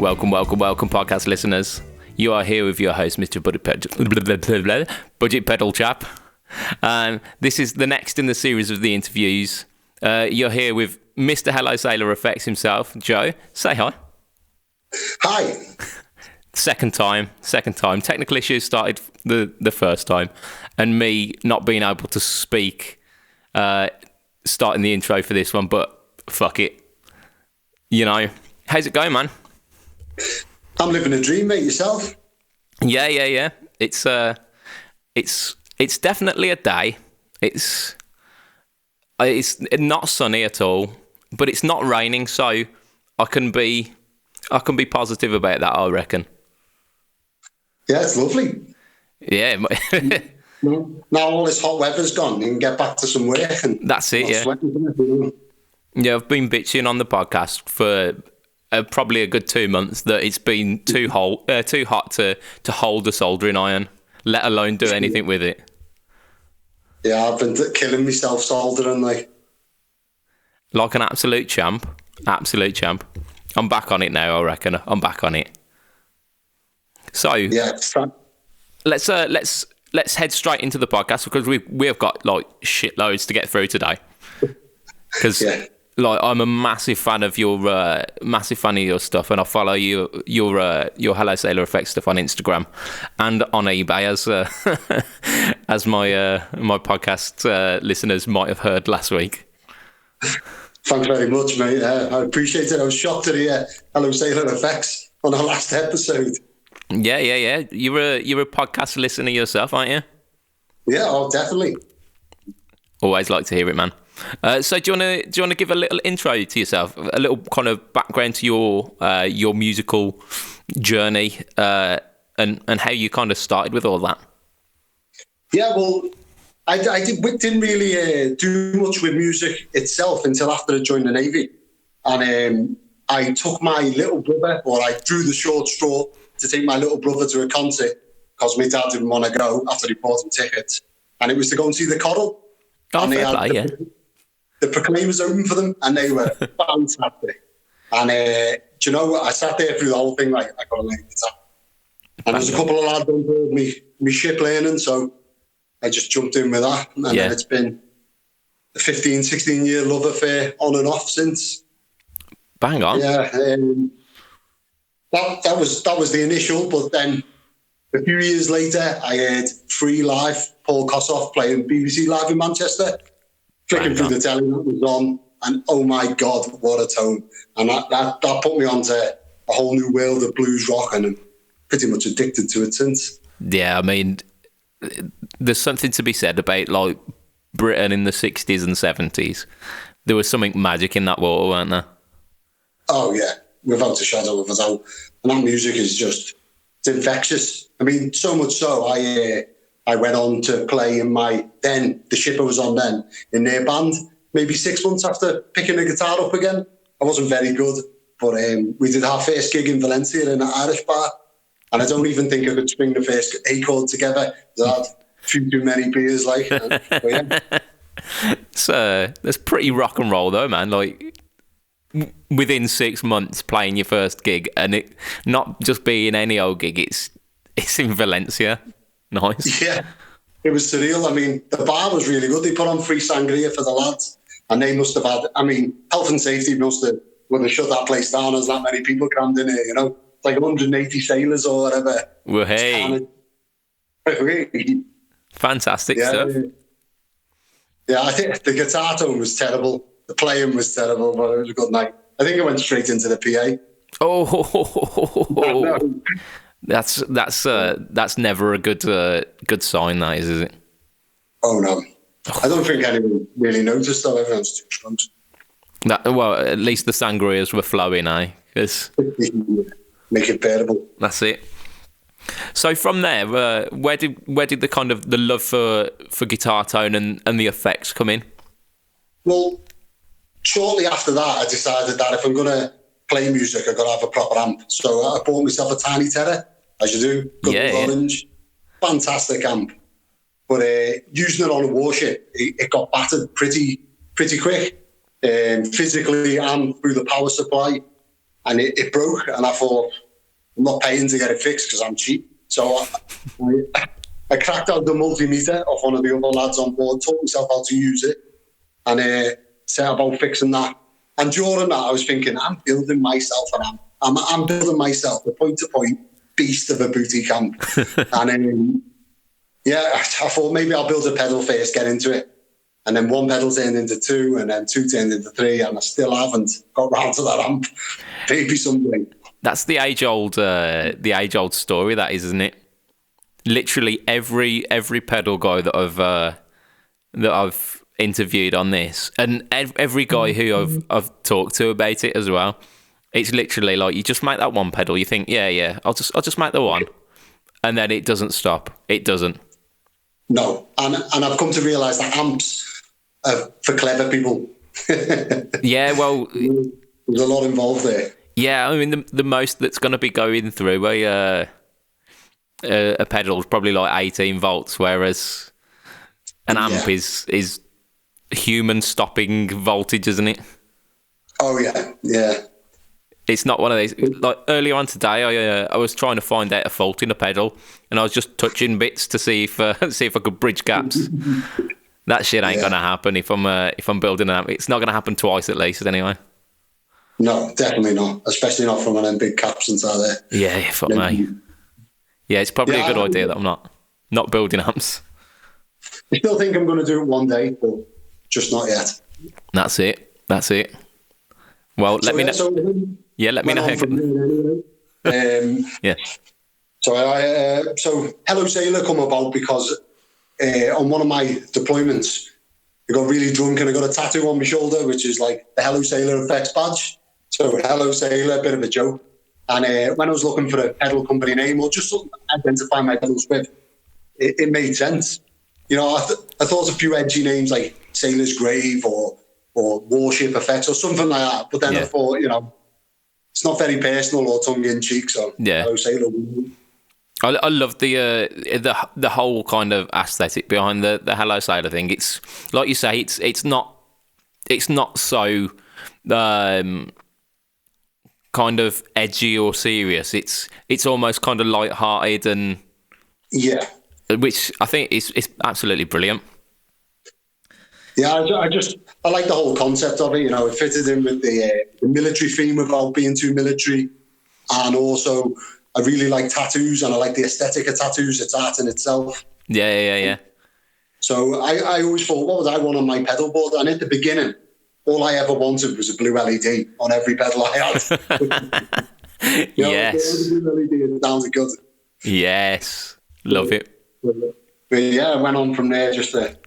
Welcome, podcast listeners. You are here with your host, Mr. BudgetPedalChap. This is the next in the series of the interviews. You're here with Mr. Hello Sailor Effects himself, Joe. Say hi. Hi. Second time. Technical issues started the first time, and me not being able to speak starting the intro for this one, but fuck it. You know, how's it going, man? I'm living a dream, mate. Yourself? Yeah. It's definitely a day. It's not sunny at all, but it's not raining, so I can be positive about that, I reckon. Yeah, it's lovely. Yeah. Now all this hot weather's gone, you can get back to some work. And that's it, yeah. Yeah, I've been bitching on the podcast for probably a good 2 months that it's been too hot to hold a soldering iron, let alone do anything with it. Yeah, I've been killing myself soldering, like an absolute champ. I'm back on it now, I reckon. I'm back on it. So yeah, it's fun. Let's head straight into the podcast because we've got like shitloads to get through today. Because I'm a massive fan of your stuff, and I follow your Hello Sailor Effects stuff on Instagram and on eBay as my podcast listeners might have heard last week. Thanks very much, mate. I appreciate it. I was shocked to hear Hello Sailor Effects on our last episode. Yeah. You're a podcast listener yourself, aren't you? Yeah, oh, definitely. Always like to hear it, man. So do you want to give a little intro to yourself, a little kind of background to your musical journey, and how you kind of started with all that? Yeah, well, I didn't really do much with music itself until after I joined the Navy, and I took my little brother, or I drew the short straw to take my little brother to a concert because my dad didn't want to go after he bought him tickets, and it was to go and see the Coral. Oh, fair play, yeah. The Proclaimers opened for them, and they were fantastic. And do you know, I sat there through the whole thing like I got to learn guitar. And there's a couple of lads on board me ship learning, so I just jumped in with that. And then it's been a 15, 16-year love affair on and off since. Bang on. Yeah. That was the initial, but then a few years later, I heard Free Live, Paul Kossoff playing BBC Live in Manchester, flicking through the telly that was on, and oh my God, what a tone. And that put me onto a whole new world of blues rock, and I'm pretty much addicted to it since. Yeah, I mean, there's something to be said about like Britain in the 60s and 70s. There was something magic in that water, weren't there? Oh yeah, without a shadow of a doubt. And that music is just, it's infectious. I mean, so much so, I went on to play in the ship I was on then, in their band, maybe 6 months after picking the guitar up again. I wasn't very good, but we did our first gig in Valencia in an Irish bar, and I don't even think I could string the first A chord together. I had a few too many beers, like. So that's pretty rock and roll though, man. Like, within 6 months playing your first gig, and it not just being any old gig, it's in Valencia. Nice. Yeah, it was surreal. I mean, the bar was really good. They put on free sangria for the lads, and they must have had, I mean, health and safety would have shut that place down as that many people crammed in here, you know, like 180 sailors or whatever. Well, hey. Fantastic stuff. Yeah, I think the guitar tone was terrible. The playing was terrible, but it was a good night. I think it went straight into the PA. Oh, that's never a good sign, that is it? Oh no, I don't think anyone really noticed though. Everyone's too drunk. Well, at least the sangrias were flowing, eh? Make it bearable. That's it. So from there, where did the kind of the love for guitar tone and the effects come in? Well, shortly after that, I decided that if I'm going to play music, I've got to have a proper amp. So I bought myself a tiny Terror, as you do, good orange, fantastic amp. But using it on a warship, it got battered pretty quick, physically and through the power supply. and it broke. And I thought, I'm not paying to get it fixed because I'm cheap. So I cracked out the multimeter off one of the other lads on board, taught myself how to use it, and set about fixing that. And during that, I was thinking, I'm building myself, and I'm building myself a point-to-point beast of a booty camp. And I thought maybe I'll build a pedal first, get into it. And then one pedal turned into two, and then two turned into three, and I still haven't got round to that amp. Maybe someday. That's the age-old story, that is, isn't it? Literally every pedal guy that I've interviewed on this, and every guy who I've talked to about it as well, it's literally like, you just make that one pedal, you think, I'll just make the one, and then it doesn't stop. It doesn't. No, and I've come to realise that amps are for clever people. Yeah, well, there's a lot involved there. Yeah, I mean, the most that's going to be going through a pedal is probably like 18 volts, whereas an amp is human stopping voltage, isn't it? Oh yeah. It's not one of these. Like earlier on today, I was trying to find out a fault in a pedal, and I was just touching bits to see if I could bridge gaps. That shit ain't gonna happen if I'm building an amp. It's not gonna happen twice at least, anyway. No, definitely not. Especially not from one of them big caps inside there. Yeah, fuck me. Yeah, it's probably a good idea that I'm not building amps. I still think I'm going to do it one day, but just not yet. That's it. Well, let me know. Let me know. Yeah. So Hello Sailor come about because on one of my deployments, I got really drunk and I got a tattoo on my shoulder, which is like the Hello Sailor effects badge. So Hello Sailor, a bit of a joke. And when I was looking for a pedal company name or just something to identify my pedals with, it made sense. You know, I thought a few edgy names like Sailor's Grave or Warship Effects or something like that. But then I thought, you know, it's not very personal or tongue-in-cheek, so Hello Sailor. I love the whole kind of aesthetic behind the Hello Sailor thing. It's like you say, it's not so kind of edgy or serious. It's almost kind of light-hearted and which I think is absolutely brilliant. Yeah, I like the whole concept of it. You know, it fitted in with the military theme without being too military, and also I really like tattoos and I like the aesthetic of tattoos. It's art in itself. Yeah. So I always thought, what would I want on my pedal board? And at the beginning, all I ever wanted was a blue LED on every pedal I had. Yes. Blue LED, it sounds good. Yes. Love it. But yeah, I went on from there just to,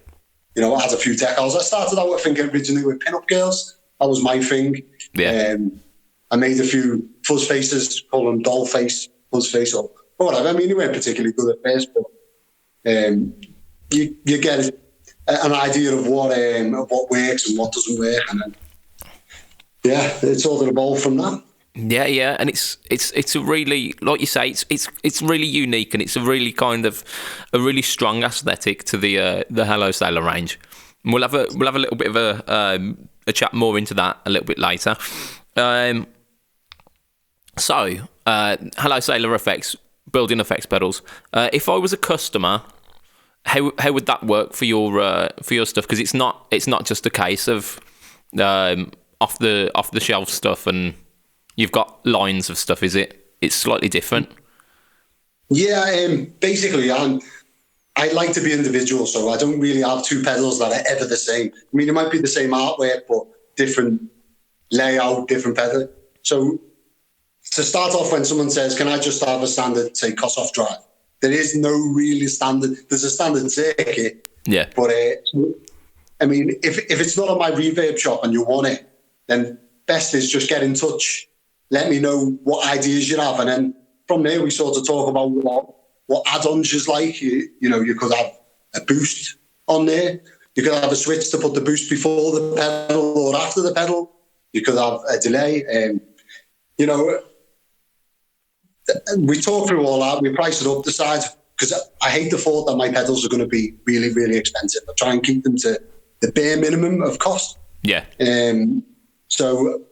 you know, add a few decals. I started out, I think, originally with pin-up girls. That was my thing. Yeah. I made a few fuzz faces, call them doll face, fuzz face, or whatever. I mean, they weren't particularly good at first, but you get an idea of what works and what doesn't work, and then it's all evolved from that. Yeah, and it's a really, like you say, it's really unique, and it's a really kind of a really strong aesthetic to the Hello Sailor range. And we'll have a little bit of a chat more into that a little bit later. So Hello Sailor effects, building effects pedals. If I was a customer, how would that work for your stuff? Because it's not just a case of off the shelf stuff and you've got lines of stuff, is it? It's slightly different. Yeah, basically, I like to be individual, so I don't really have two pedals that are ever the same. I mean, it might be the same artwork, but different layout, different pedal. So to start off, when someone says, can I just have a standard, say, Kossoff drive? There is no really standard. There's a standard circuit. Yeah. But, I mean, if it's not on my reverb shop and you want it, then best is just get in touch. Let me know what ideas you have. And then from there, we sort of talk about what add-ons you like. You know, you could have a boost on there. You could have a switch to put the boost before the pedal or after the pedal. You could have a delay. You know, we talk through all that. We price it up, decide, because I hate the thought that my pedals are going to be really, really expensive. I try and keep them to the bare minimum of cost. Yeah. So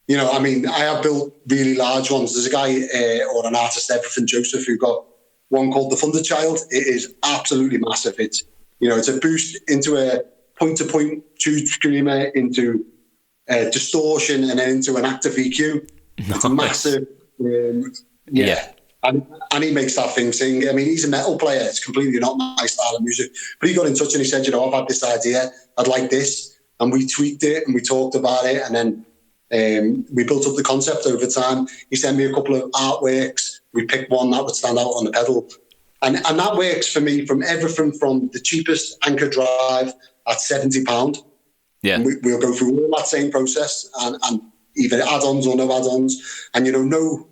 You know, I mean, I have built really large ones. There's a guy or an artist, Everything Joseph, who got one called the Thunder Child. It is absolutely massive. It's, you know, it's a boost into a point-to-point tube screamer, into distortion, and then into an active EQ. Nice. It's massive. Yeah. And he makes that thing sing. I mean, he's a metal player. It's completely not my style of music. But he got in touch and he said, you know, I've had this idea. I'd like this. And we tweaked it and we talked about it. And then we built up the concept over time. He sent me a couple of artworks. We picked one that would stand out on the pedal. And that works for me from everything from the cheapest Anchor drive at £70. Yeah. And we'll go through all that same process and either add-ons or no add-ons. And, you know,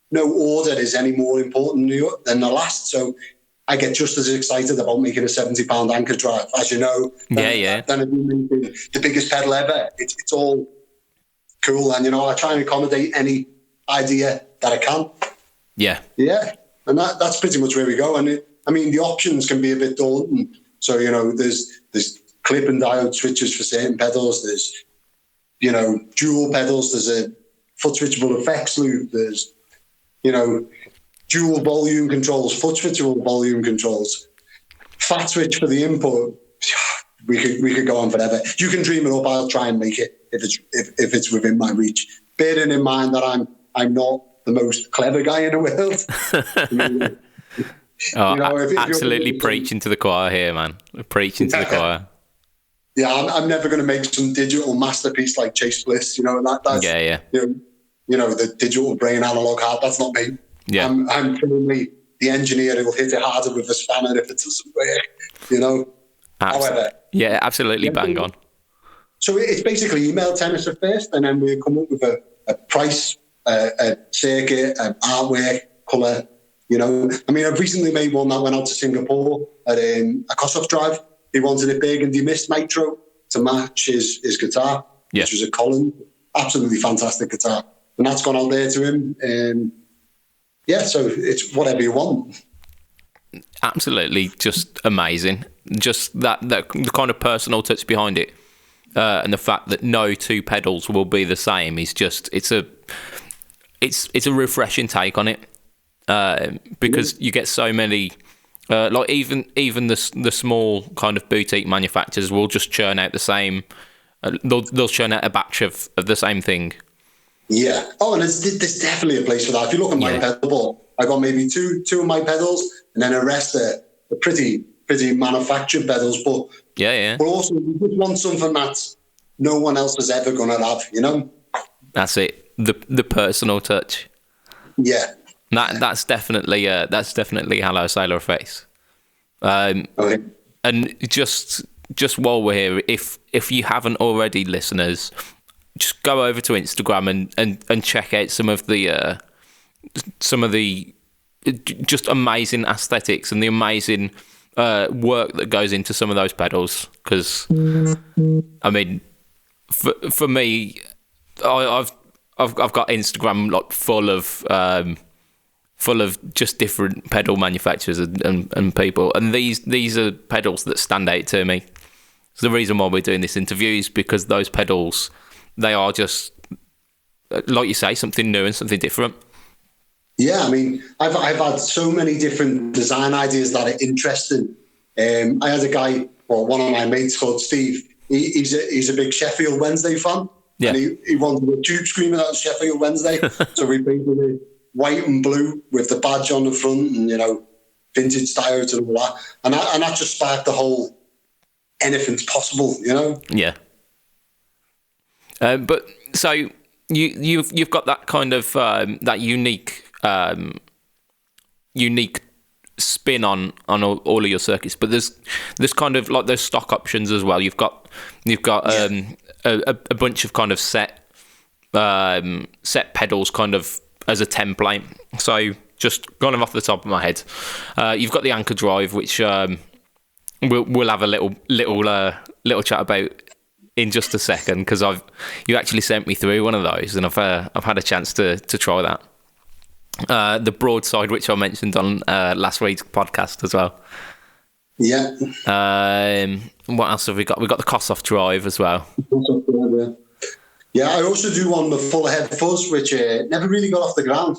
no order is any more important than the last. So I get just as excited about making a £70 Anchor drive, as you know. Than making the biggest pedal ever. It's all cool. And, you know, I try and accommodate any idea that I can. Yeah. Yeah. And that's pretty much where we go. And I mean, the options can be a bit daunting. So, you know, there's clip and diode switches for certain pedals. There's, you know, dual pedals. There's a foot switchable effects loop. There's, you know, dual volume controls, foot switchable volume controls, fat switch for the input. We could go on forever. You can dream it up. I'll try and make it if it's within my reach. Bearing in mind that I'm not the most clever guy in the world. Absolutely preaching to the choir here, man. Preaching to the choir. Yeah, I'm never going to make some digital masterpiece like Chase Bliss. You know, that's You know, the digital brain analog heart. That's not me. Yeah, I'm probably the engineer who will hit it harder with a spanner if it doesn't work. You know. However, yeah, absolutely bang on. So it's basically email tennis at first, and then we come up with a price, a circuit, an artwork, colour. You know, I mean, I've recently made one that went out to Singapore at a Kossoff drive. He wanted a Burgundy Mist Nitro to match his guitar, which was a Collins. Absolutely fantastic guitar. And that's gone out there to him. So it's whatever you want. Absolutely, just amazing. Just that the kind of personal touch behind it, and the fact that no two pedals will be the same is just it's a refreshing take on it, because you get so many. Like even the small kind of boutique manufacturers will just churn out the same. They'll churn out a batch of the same thing. Yeah. Oh, and there's definitely a place for that. If you look at my pedal board, I got maybe two of my pedals, and then the rest are pretty manufactured pedals. But but also we just want something that no one else is ever going to have. You know. That's it. The personal touch. Yeah. That's definitely Hello Sailor Face. And just while we're here, if you haven't already, listeners, just go over to Instagram and check out some of the just amazing aesthetics and the amazing work that goes into some of those pedals. Because I mean, for me, I've got Instagram like full of just different pedal manufacturers and people, and these are pedals that stand out to me. So the reason why we're doing this interview is because those pedals, they are just, like you say, something new and something different. Yeah, I mean, I've had so many different design ideas that are interesting. I had a guy, one of my mates called Steve. He's a big Sheffield Wednesday fan. Yeah. And he wanted a tube screamer that was Sheffield Wednesday. So we painted it white and blue with the badge on the front, and, you know, vintage styles and all that. And that just sparked the whole anything's possible, you know? Yeah. But so you've got that kind of that unique spin on all of your circuits, but there's kind of like those stock options as well. You've got a bunch of kind of set pedals kind of as a template. So just kind of off the top of my head, you've got the Anchor drive, which we'll have a little chat about in just a second, because you actually sent me through one of those, and I've had a chance to try that. The broadside, which I mentioned on last week's podcast as well. Yeah. What else have we got? We've got the Kossoff drive as well. Yeah, I also do one with full head fuzz, which never really got off the ground.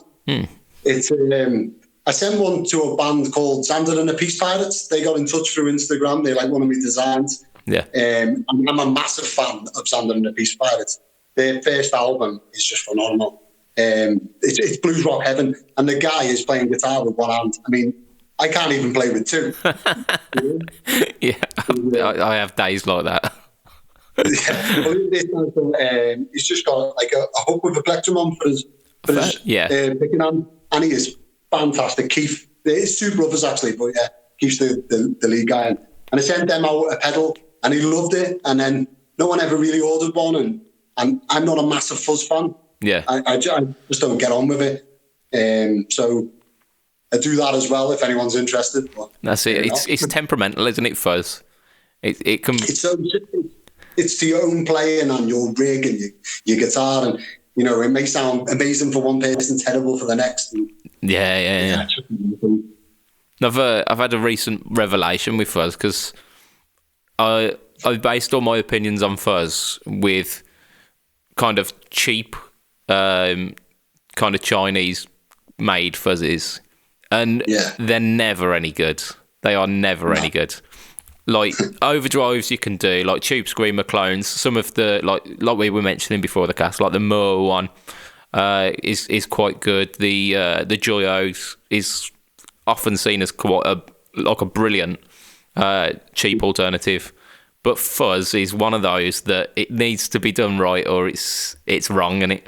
It's I sent one to a band called Xander and the Peace Pirates. They got in touch through Instagram. They like one of my designs. Yeah. I'm a massive fan of Xander and the Peace Pirates. Their first album is just phenomenal. It's blues rock heaven, and the guy is playing guitar with one hand. I mean, I can't even play with two. Yeah, I have days like that. He's just got like a hook with a plectrum on for his picking hand, and he is fantastic. Keith, it's two brothers actually, but yeah, Keith's the lead guy. And I sent them out a pedal, and he loved it. And then no one ever really ordered one, and I'm not a massive fuzz fan. Yeah, I just don't get on with it. So I do that as well if anyone's interested. But, that's it. It's temperamental, isn't it, fuzz? It can. It's to your own playing and your rig and your guitar, and it may sound amazing for one person, terrible for the next. Yeah. I've had a recent revelation with fuzz because I've based all my opinions on fuzz with kind of cheap, kind of Chinese made fuzzes, and they're never any good. They are never any good. Like overdrives you can do, like Tube Screamer clones. Some of the like we were mentioning before the cast, like the Moore one, is quite good. The Joyo is often seen as quite a brilliant cheap alternative. But fuzz is one of those that it needs to be done right, or it's wrong, isn't it?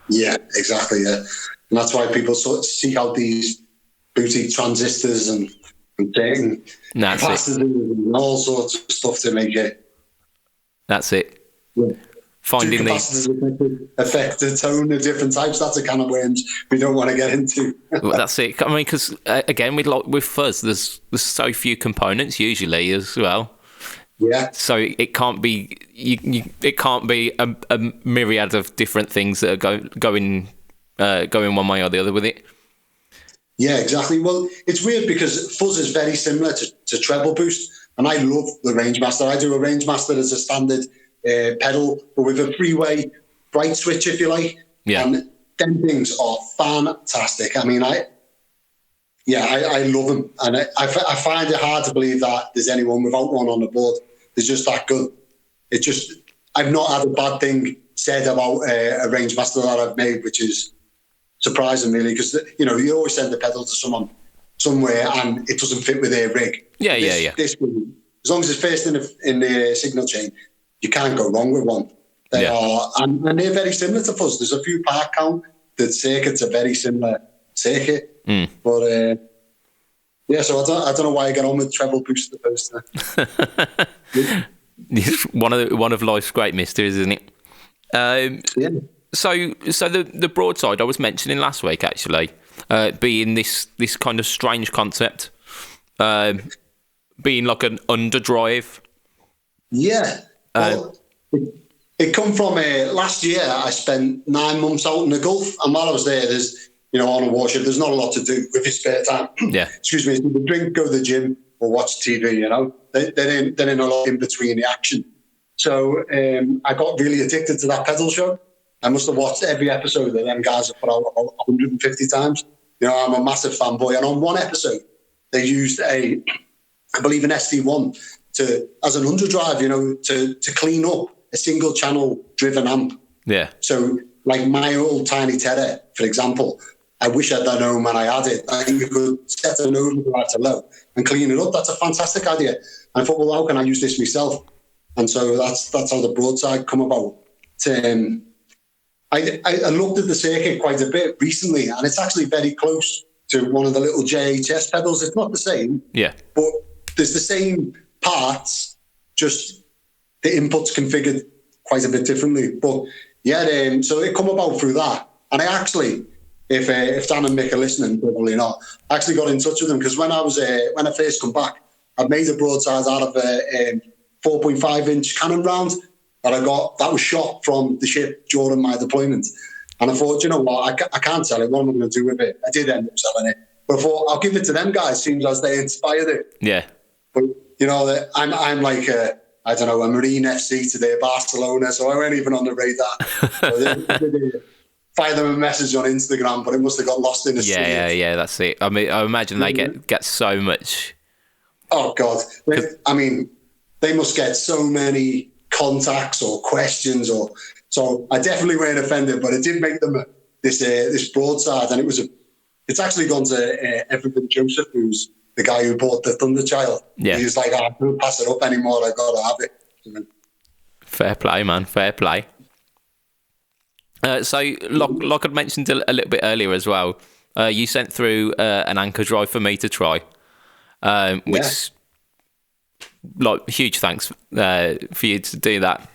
Yeah, exactly. Yeah, and that's why people sort of seek out these boutique transistors and taking capacitors and all sorts of stuff to make it. That's it. Yeah. Finding the affect the tone of different types. That's a can of worms we don't want to get into. Well, that's it. I mean, because again, with fuzz, there's so few components usually as well. Yeah. So it can't be it can't be a myriad of different things that are going one way or the other with it. Yeah, exactly. Well, it's weird because fuzz is very similar to treble boost, and I love the Rangemaster. I do a Rangemaster as a standard pedal, but with a three-way bright switch, if you like. Yeah. And them things are fantastic. I mean, I love them, and I find it hard to believe that there's anyone without one on the board. It's just that good. I've not had a bad thing said about a Rangemaster that I've made, which is surprising, really, because you always send the pedal to someone somewhere and it doesn't fit with their rig. Yeah. This one, as long as it's first in the signal chain, you can't go wrong with one. They are, and they're very similar to fuzz. There's a few part count that circuits are very similar circuit, but so I don't know why I get on with treble boost the first time. one of life's great mysteries, isn't it? Yeah. So the broadside I was mentioning last week, actually, being this kind of strange concept, being like an underdrive. Yeah. Well, it come from last year. I spent 9 months out in the Gulf, and while I was there, there's on a warship, there's not a lot to do with your spare time. Yeah. Excuse me. Either drink, go to the gym, or watch TV. They're in a lot in between the action. So I got really addicted to that pedal show. I must have watched every episode that them guys have put out about 150 times. I'm a massive fanboy. And on one episode, they used I believe an SD1 as an underdrive, to clean up a single channel driven amp. Yeah. So like my old Tiny Terror, for example, I wish I'd known when I had it. I think you could set an overdrive to low and clean it up. That's a fantastic idea. And I thought, well, how can I use this myself? And so that's how the broadside come about. I looked at the circuit quite a bit recently, and it's actually very close to one of the little JHS pedals. It's not the same, but there's the same parts, just the inputs configured quite a bit differently. But so it come about through that. And I actually, if Dan and Mick are listening, probably not, I actually got in touch with them because when I first come back, I made a broadside out of a 4.5-inch cannon round that was shot from the ship during my deployment. And I thought, you know what, I can't sell it. What am I going to do with it? I did end up selling it. But I thought, I'll give it to them guys, seems as they inspired it. Yeah. But, I'm like I don't know, a Marine FC to their Barcelona, so I weren't even on the radar. So they fire them a message on Instagram, but it must have got lost in the sea. Yeah, that's it. I mean, I imagine they get so much. Oh God! I mean, they must get so many contacts or questions, or so. I definitely weren't offended, but it did make them this broadside, and it's actually gone to Everton Joseph, who's the guy who bought the Thunder Child. Yeah, he was like, I can't pass it up anymore. I gotta have it. Fair play, man. Fair play. So, like I'd mentioned a little bit earlier as well, you sent through an anchor drive for me to try, which, like, huge thanks for you to do that.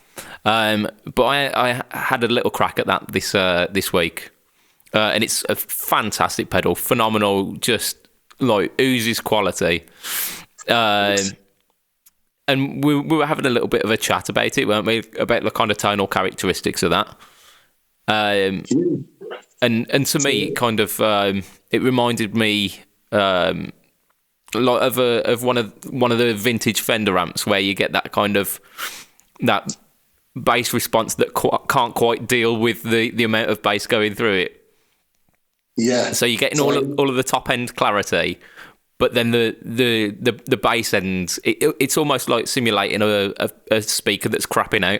But I had a little crack at that this week, and it's a fantastic pedal, phenomenal, just like oozes quality. And we were having a little bit of a chat about it, weren't we? About the kind of tonal characteristics of that. And to me, it kind of it reminded me like of one of the vintage Fender amps where you get that kind of that bass response that can't quite deal with the amount of bass going through it. Yeah. So you're getting all of the top end clarity, but then the bass end, it's almost like simulating a speaker that's crapping out.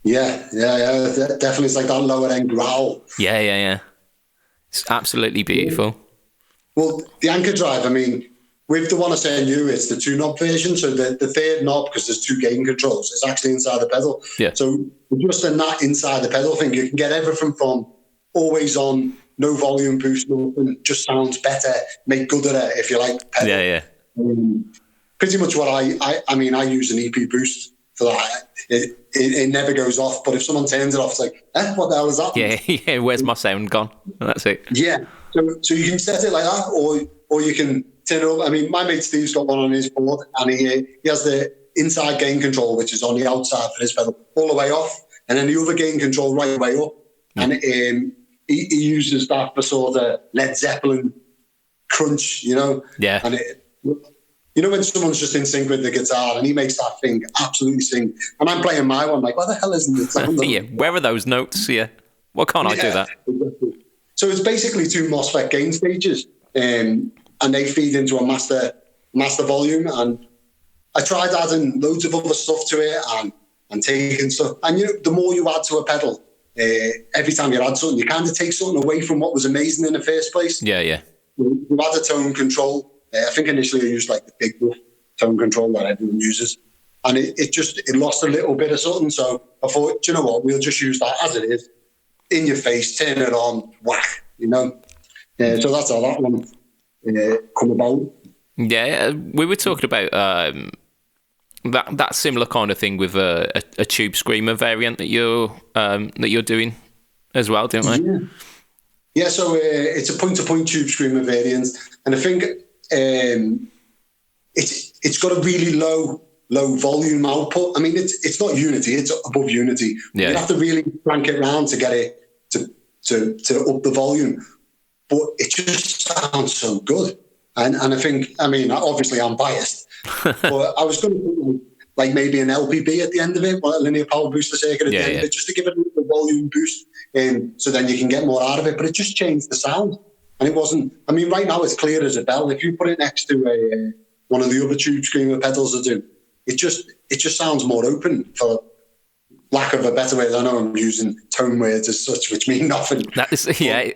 Yeah. Definitely, it's like that lower end growl. Yeah. It's absolutely beautiful. Well, the anchor drive, I mean, with the one I sent you, it's the 2-knob version. So the third knob, because there's 2 gain controls, is actually inside the pedal. Yeah. So just in that inside the pedal thing, you can get everything from always on, no volume boost, nothing, just sounds better, make good at it, if you like, pedal. Yeah. Pretty much what I mean, I use an EP boost for that. It never goes off, but if someone turns it off, it's like, what the hell is that? Yeah, where's my sound gone? And that's it. Yeah, so you can set it like that, or you can turn it up. I mean, my mate Steve's got one on his board, and he has the inside gain control, which is on the outside for his pedal, all the way off, and then the other gain control right the way up. And he uses that for sort of Led Zeppelin crunch, you know? Yeah. And you know when someone's just in sync with the guitar and he makes that thing absolutely sing, and I'm playing my one, like, what the hell isn't it sound? Yeah, where are those notes? Yeah, why can't I do that? Exactly. So it's basically 2 MOSFET gain stages, and they feed into a master volume. And I tried adding loads of other stuff to it and taking stuff. And you know, the more you add to a pedal, every time you add something, you kind of take something away from what was amazing in the first place. Yeah. You add a tone control. I think initially I used like the big wolf tone control that everyone uses, and it lost a little bit of something. So I thought, do you know what? We'll just use that as it is, in your face, turn it on, whack, you know. So that's how that one come about. Yeah, we were talking about that similar kind of thing with a tube screamer variant that you're doing as well, don't we? Yeah. So it's a point-to-point tube screamer variant, and I think it's got a really low volume output. I mean, it's not unity; it's above unity. Yeah. You have to really crank it round to get it to up the volume, but it just sounds so good. And I think, I mean, obviously I'm biased, but I was going to put like maybe an LPB at the end of it, a linear power booster circuit at the end of it, just to give it a little volume boost, so then you can get more out of it. But it just changed the sound. And it wasn't, I mean, right now it's clear as a bell. If you put it next to one of the other tube screamer pedals I do, it just sounds more open, for lack of a better way. I know I'm using tone words as such, which mean nothing. That is, yeah,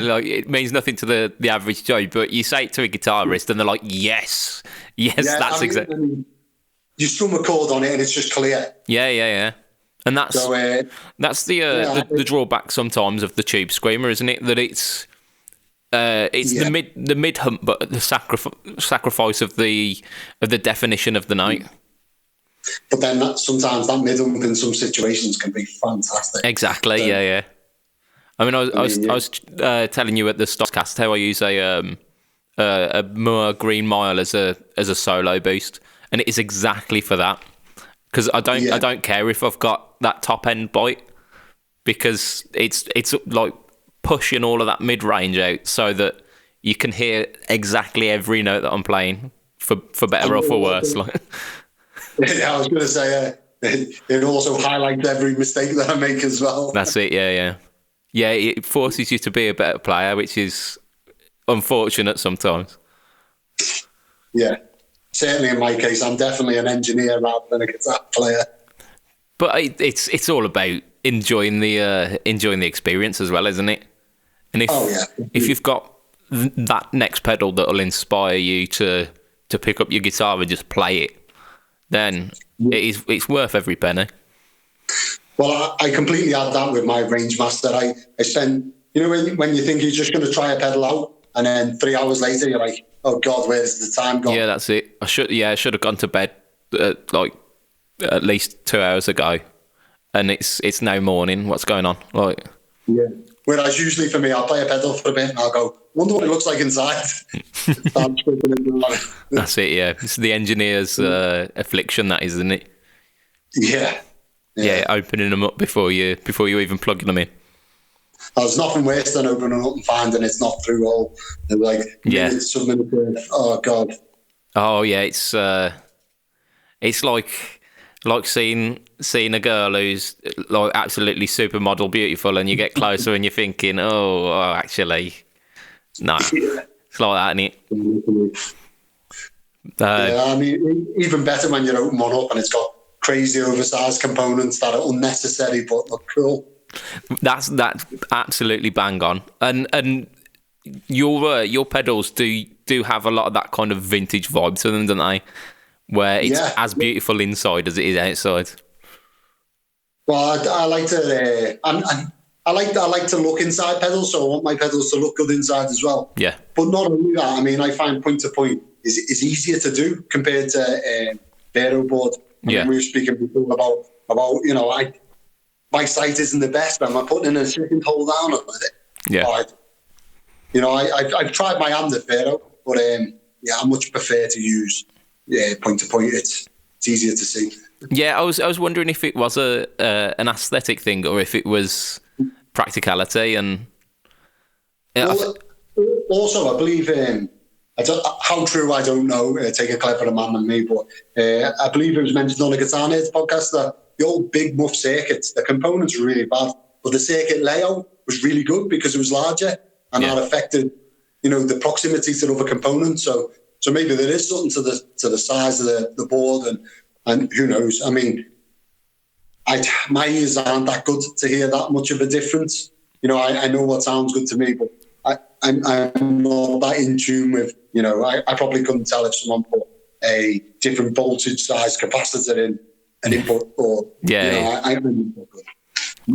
like, it means nothing to the average Joe, but you say it to a guitarist and they're like, yes, that's exactly. I mean, you strum a chord on it and it's just clear. Yeah. And that's the drawback sometimes of the tube screamer, isn't it? That it's the mid hump, but the sacrifice of the definition of the note. But then sometimes that mid hump in some situations can be fantastic. Exactly. Yeah. I mean, I was telling you at the Stockcast how I use a Moore Green Mile as a solo boost, and it is exactly for that. Because I don't care if I've got that top end bite, because it's like pushing all of that mid range out so that you can hear exactly every note that I'm playing, for better or for worse. Like, Yeah, I was going to say it also highlights every mistake that I make as well. That's it. Yeah. It forces you to be a better player, which is unfortunate sometimes. Yeah, certainly in my case, I'm definitely an engineer rather than a guitar player. But it's all about enjoying the experience as well, isn't it? And if you've got that next pedal that'll inspire you to pick up your guitar and just play it, then it's worth every penny. Well, I completely had that with my Rangemaster. I spent, when you think you're just going to try a pedal out, and then 3 hours later you're like, oh God, where's the time gone? Yeah, that's it. I should have gone to bed at least 2 hours ago, and it's now morning. What's going on? Yeah. Whereas usually for me, I'll play a pedal for a bit and I'll go, wonder what it looks like inside. That's it. Yeah, it's the engineer's affliction, that is, isn't it? Yeah. Yeah, opening them up before you even plugging them in. There's nothing worse than opening up and finding it's not through all. Minutes. Oh God. Oh yeah, it's like seeing a girl who's like absolutely supermodel beautiful, and you get closer and you're thinking, oh actually, no. Yeah. It's like that, isn't it? I mean, even better when you open one up and it's got crazy oversized components that are unnecessary but look cool. That's absolutely bang on. And your pedals do have a lot of that kind of vintage vibe to them, don't they? Where it's as beautiful inside as it is outside. Well, I like to I like to look inside pedals, so I want my pedals to look good inside as well. Yeah. But not only that, I mean, I find point to point is easier to do compared to Vero board. We were speaking before about my sight isn't the best, but I'm putting in a second hole down on it. Yeah. I've tried my hand at Vero, but I much prefer to use point to point. It's easier to see. Yeah, I was wondering if it was an aesthetic thing or if it was practicality and. Also, I believe how true I don't know. Take a cleverer man than me, but I believe it was mentioned on a Guitar Nerds podcast that the old big muff circuits, the components were really bad, but the circuit layout was really good because it was larger and that affected, the proximity to other components. So maybe there is something to the size of the board, and who knows? I mean, my ears aren't that good to hear that much of a difference. I know what sounds good to me, but I'm not that in tune with, I probably couldn't tell if someone put a different voltage size capacitor in an input or,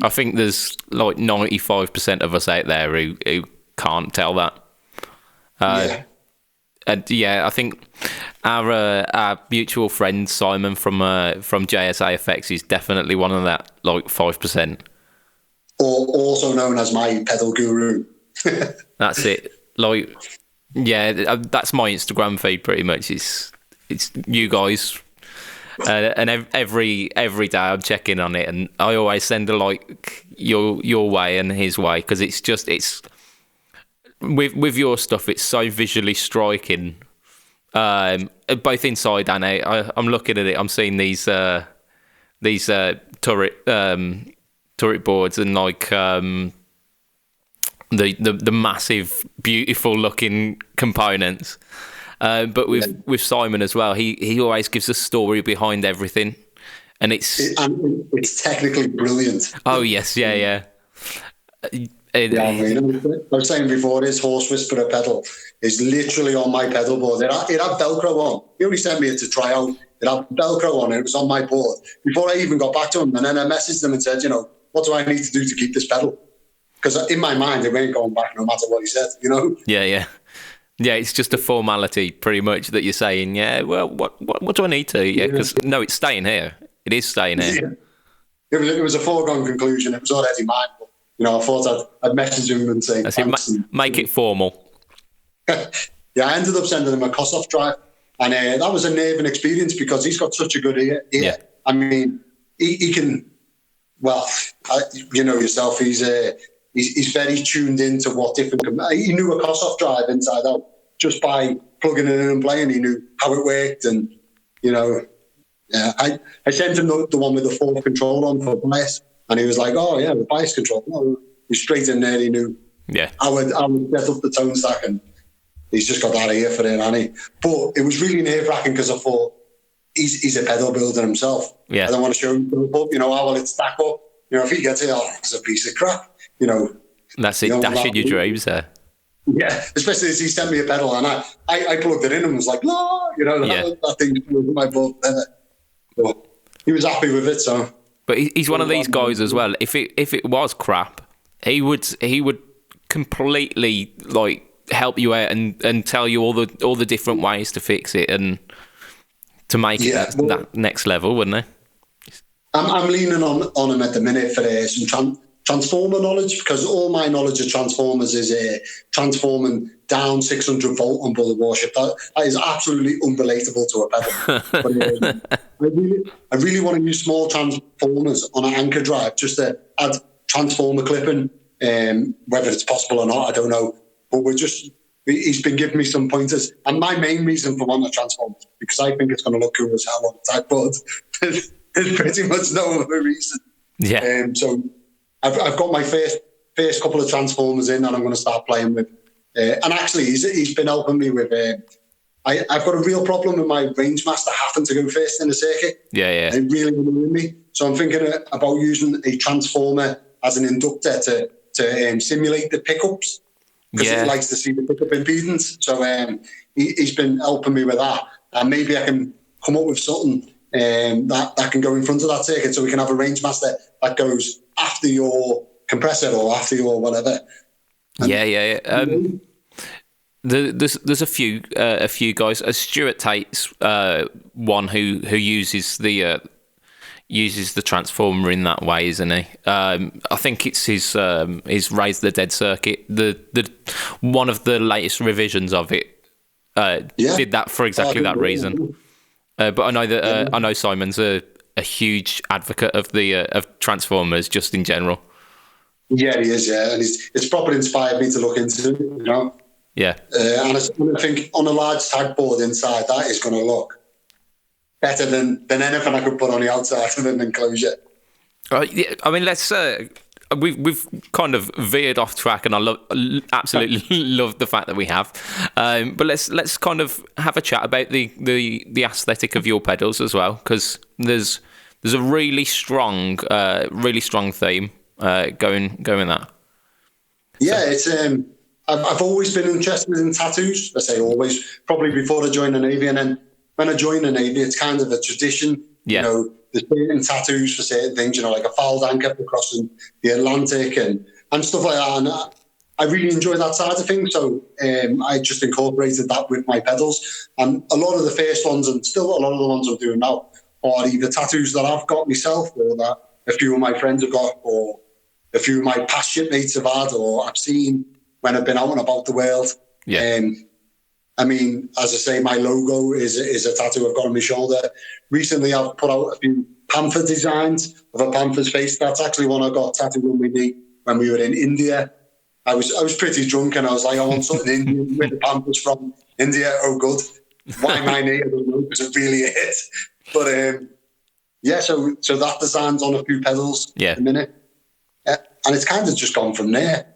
I think there's like 95% of us out there who can't tell that. And I think our mutual friend Simon from JSA Effects is definitely one of that, like 5%. Or also known as my pedal guru. That's it. That's my Instagram feed pretty much. It's you guys, and every day I'm checking on it, and I always send a like your way and his way because it's with your stuff. It's so visually striking, both inside and out. I'm looking at it. I'm seeing these turret boards and like. The massive, beautiful looking components, but with Simon as well, he always gives a story behind everything, and it's technically brilliant. Oh yes, yeah. I was saying before, his Horse Whisperer pedal is literally on my pedal board. It had Velcro on. He only sent me it to try out. It had Velcro on. It was on my board before I even got back to him, and then I messaged him and said, what do I need to do to keep this pedal? Because in my mind, it ain't going back no matter what he said, Yeah. It's just a formality, pretty much, that you're saying. Yeah. Well, what do I need to? Yeah. Because no, it's staying here. It is staying here. Yeah. It was a foregone conclusion. It was already mine. But, I thought I'd message him and say, make it formal. I ended up sending him a Kossoff drive, and that was a nerving experience because he's got such a good ear. Yeah. I mean, he can. Well, yourself. He's very tuned into what different. He knew a Kossoff drive inside out just by plugging it in and playing. He knew how it worked, and Yeah, I sent him the one with the fourth control on for bias, and he was like, "Oh yeah, the bias control." No, he's straight in there. He knew. Yeah, I would set up the tone stack, and he's just got that ear for it, hasn't he? But it was really nerve-wracking because I thought he's a pedal builder himself. Yeah, I don't want to show him up. You know, how will it stack up? You know, if he gets it, it's a piece of crap. You know, that's it. Dashing your dreams there. Yeah, especially as he sent me a pedal, and I plugged it in and was like, "No," you know, that thing was in my butt. But he was happy with it, so. But he's one of these guys as well. If it was crap, he would completely like help you out and tell you all the different ways to fix it and to make it that next level, wouldn't he? I'm leaning on him at the minute for some transformer knowledge, because all my knowledge of transformers is transforming down 600 volt on Bullet Warship. That is absolutely unrelatable to a pedal. But, I really want to use small transformers on an anchor drive just to add transformer clipping. Whether it's possible or not, I don't know. But he's been giving me some pointers. And my main reason for wanting to transform is because I think it's going to look cool as hell on a tag board. There's pretty much no other reason. Yeah. So I've got my first couple of transformers in, and I'm going to start playing with. And actually, he's been helping me with. I've got a real problem with my range master having to go first in the circuit. Yeah. It really annoys me. So I'm thinking about using a transformer as an inductor to simulate the pickups, because it likes to see the pickup impedance. So he's been helping me with that, and maybe I can come up with something that can go in front of that circuit, so we can have a range master that goes after your compressor or after your whatever. There's a few guys. Stuart Tate's one who uses the transformer in that way, isn't he? I think it's his Raise the Dead circuit. The one of the latest revisions of it did that for exactly that reason. But I know that I know Simon's a huge advocate of of transformers just in general. Yeah, he is. Yeah, and it's probably inspired me to look into it. You know. Yeah. And I think on a large tag board inside, that is going to look better than anything I could put on the outside of an enclosure. Yeah, I mean, let's. We've kind of veered off track, and I absolutely love the fact that we have. But let's kind of have a chat about the aesthetic of your pedals as well, because there's a really strong theme going that. Yeah, it's I've always been interested in tattoos. I say always, probably before I joined the Navy, and then when I joined the Navy, it's kind of a tradition. Yeah. You know, there's certain tattoos for certain things, you know, like a fouled anchor for crossing the Atlantic and stuff like that. And I really enjoy that side of things. So I just incorporated that with my pedals. And a lot of the first ones, and still a lot of the ones I'm doing now, are either tattoos that I've got myself, or that a few of my friends have got, or a few of my past shipmates have had, or I've seen when I've been out and about the world. Yeah. I mean, as I say, my logo is a tattoo I've got on my shoulder. Recently, I've put out a few panther designs of a panther's face. That's actually one I got tattooed on my knee when we were in India. I was pretty drunk, and I was like, I want something Indian with the panthers from India. Oh, good. Why my knee? I don't know, because it really is. But yeah, so that design's on a few pedals at the minute. And it's kind of just gone from there.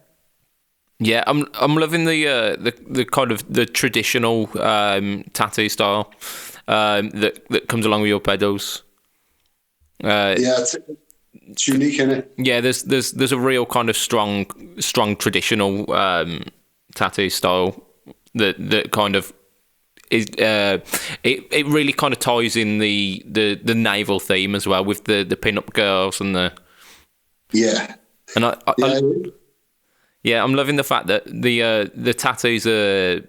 Yeah, I'm loving the kind of the traditional tattoo style that comes along with your pedals. Yeah, it's unique, isn't it? Yeah, there's a real kind of strong traditional tattoo style that kind of is it really kind of ties in the naval theme as well, with the pin-up girls and the and I'm loving the fact that the tattoos are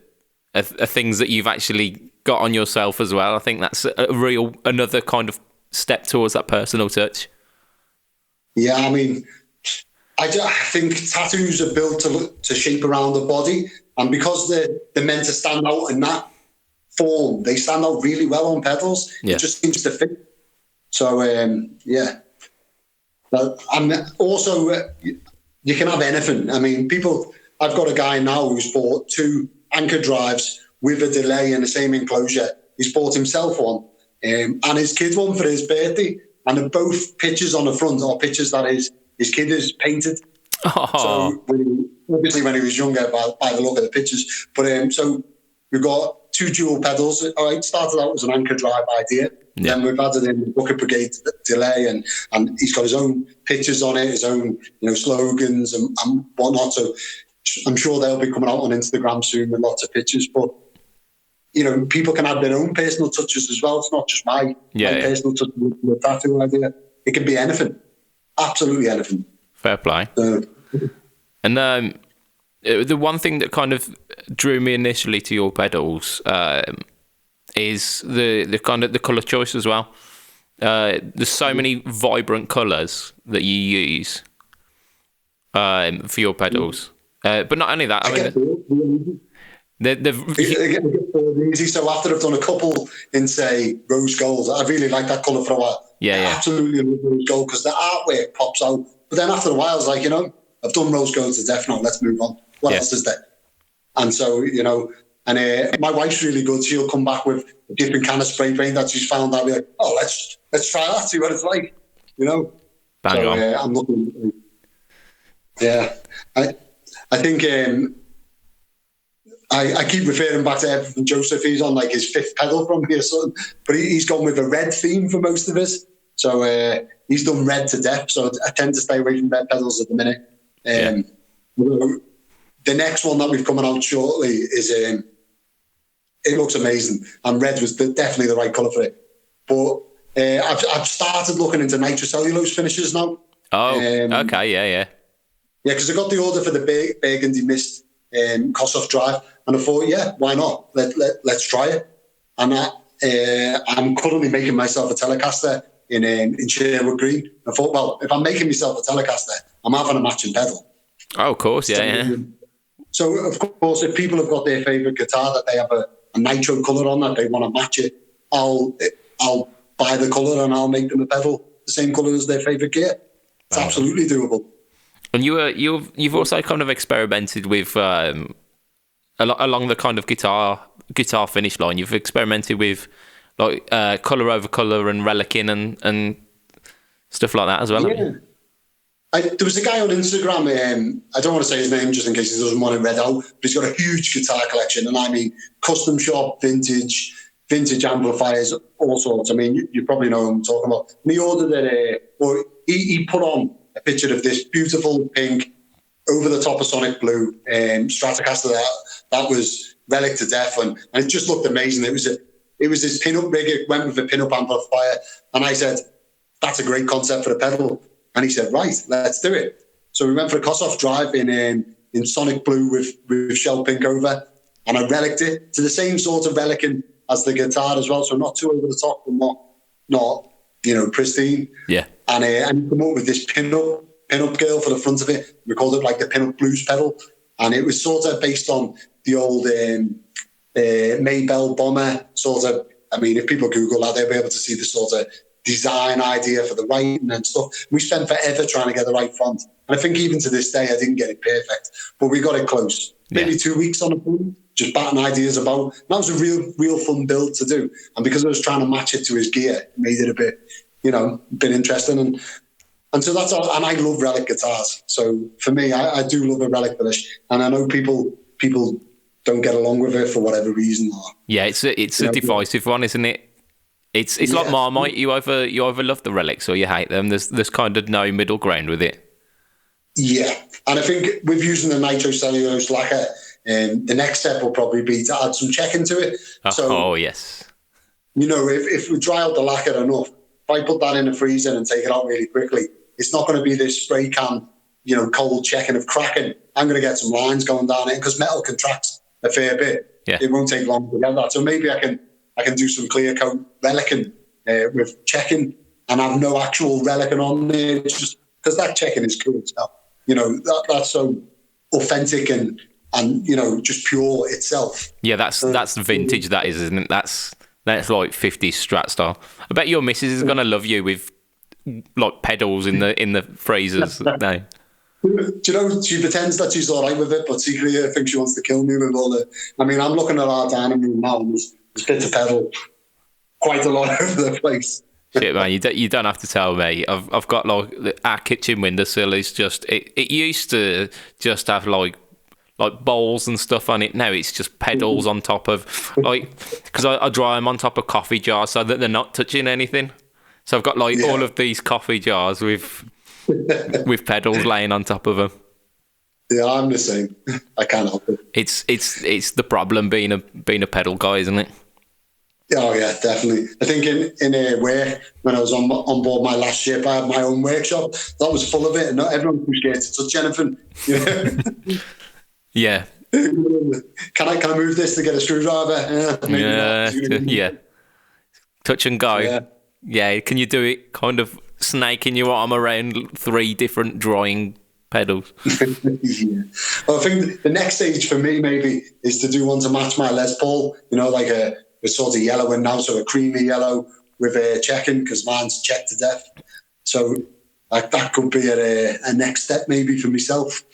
things that you've actually got on yourself as well. I think that's another kind of step towards that personal touch. Yeah, I mean, I think tattoos are built to shape around the body, and because they're meant to stand out in that form, they stand out really well on pedals. Yeah. It just seems to fit. So, yeah. But also, you can have anything. I mean, I've got a guy now who's bought 2 anchor drives with a delay in the same enclosure. He's bought himself one, and his kid one for his birthday. And they're both pictures on the front are pictures that his kid has painted. Oh. So obviously when he was younger, by the look of the pictures. But so we've got 2 dual pedals. All right, started out as an anchor drive idea. Yeah. Then we've added in the Bucket Brigade delay, and he's got his own pictures on it, his own slogans and whatnot. So I'm sure they'll be coming out on Instagram soon with lots of pictures. But people can add their own personal touches as well. It's not just my personal touch with the tattoo idea. It can be anything, absolutely anything. Fair play. And the one thing that kind of drew me initially to your pedals is the kind of the colour choice as well. There's so many vibrant colours that you use for your pedals. But not only that, easy. So after I've done a couple in, say, rose gold, I really like that colour for a while. Yeah. Absolutely love rose gold because the artwork pops out. But then after a while, I was like, I've done rose gold to death now. Let's move on. What else is there? And so, and my wife's really good. She'll come back with a different kind of spray paint that she's found out. Like, oh, let's try that, see what it's like. Bang on. I'm looking. Yeah, I think I keep referring back to everything Joseph. He's on like his 5th pedal from here, son. But he's gone with a red theme for most of his. So he's done red to death. So I tend to stay away from red pedals at the minute. The next one that we've coming out shortly is it looks amazing, and red was definitely the right colour for it. But I've started looking into nitrocellulose finishes now. Oh, okay, yeah, because I got the order for the Burgundy Mist Kossoff Drive, and I thought, why not? Let's try it. And I'm currently making myself a Telecaster in Sherwood Green. I thought, well, if I'm making myself a Telecaster, I'm having a matching pedal. Oh, of course, yeah. So, of course, if people have got their favourite guitar that they have a nitro colour on that they want to match it, I'll buy the colour and I'll make them a pedal the same colour as their favourite gear. It's absolutely doable. And you've also kind of experimented with along the kind of guitar finish line. You've experimented with like colour over colour and relicing and stuff like that as well. Yeah. There was a guy on Instagram, I don't want to say his name just in case he doesn't want it read out, but he's got a huge guitar collection, and I mean custom shop, vintage amplifiers, all sorts. I mean, you probably know what I'm talking about. And he ordered it, or he put on a picture of this beautiful pink, over the top of Sonic Blue Stratocaster that was relic to death, and it just looked amazing. It was this pin-up rig, it went with a pin-up amplifier, and I said, that's a great concept for a pedal. And he said, right, let's do it. So we went for a Kossoff Drive in Sonic Blue with shell pink over, and I reliced it to the same sort of relicing as the guitar as well. So not too over the top, but not pristine. Yeah. And come up with this pin-up girl for the front of it. We called it like the pin-up blues pedal. And it was sort of based on the old Maybell Bomber sort of. I mean, if people Google that, they'll be able to see the sort of design idea for the writing and stuff. We spent forever trying to get the right font. And I think even to this day, I didn't get it perfect, but we got it close. Maybe 2 weeks on the phone, just batting ideas about. And that was a real fun build to do. And because I was trying to match it to his gear, it made it a bit interesting. And so that's all. And I love relic guitars. So for me, I do love a relic finish. And I know people don't get along with it for whatever reason. Yeah, it's a divisive one, isn't it? It's like Marmite. You either love the relics or you hate them. There's kind of no middle ground with it. Yeah, and I think with using the nitrocellulose lacquer, the next step will probably be to add some check into it. Oh yes. If we dry out the lacquer enough, if I put that in the freezer and take it out really quickly, it's not going to be this spray can, cold checking of cracking. I'm going to get some lines going down it because metal contracts a fair bit. Yeah. It won't take long to get that. So maybe I can do some clear coat relicing with checking and have no actual relicing on there, just because that checking is cool stuff. That's so authentic and just pure itself. Yeah, that's vintage. That is, isn't it? That's like 50s Strat style. I bet your missus is gonna love you with like pedals in the freezers. No. Do you know, she pretends that she's all right with it, but secretly I think she wants to kill me with all the. I mean, I'm looking at our dining room now, and there's bits of pedal quite a lot over the place. Shit, man, you don't have to tell me. I've got like our kitchen windowsill is just it used to just have like bowls and stuff on it. Now it's just pedals on top of because I dry them on top of coffee jars so that they're not touching anything. So I've got like all of these coffee jars with pedals laying on top of them. Yeah, I'm the same. I can't help it. It's the problem being a pedal guy, isn't it? Oh yeah, definitely. I think in work, when I was on board my last ship, I had my own workshop that was full of it, and not everyone was scared to touch anything. You know? Yeah. Can I move this to get a screwdriver? Yeah. Touch and go. Yeah. Can you do it? Kind of snaking your arm around 3 different drying pedals. Yeah. Well, I think the next stage for me maybe is to do one to match my Les Paul. You know, like a sort of yellow one now, so a creamy yellow with a checking, because mine's checked to death. So that could be a next step maybe for myself.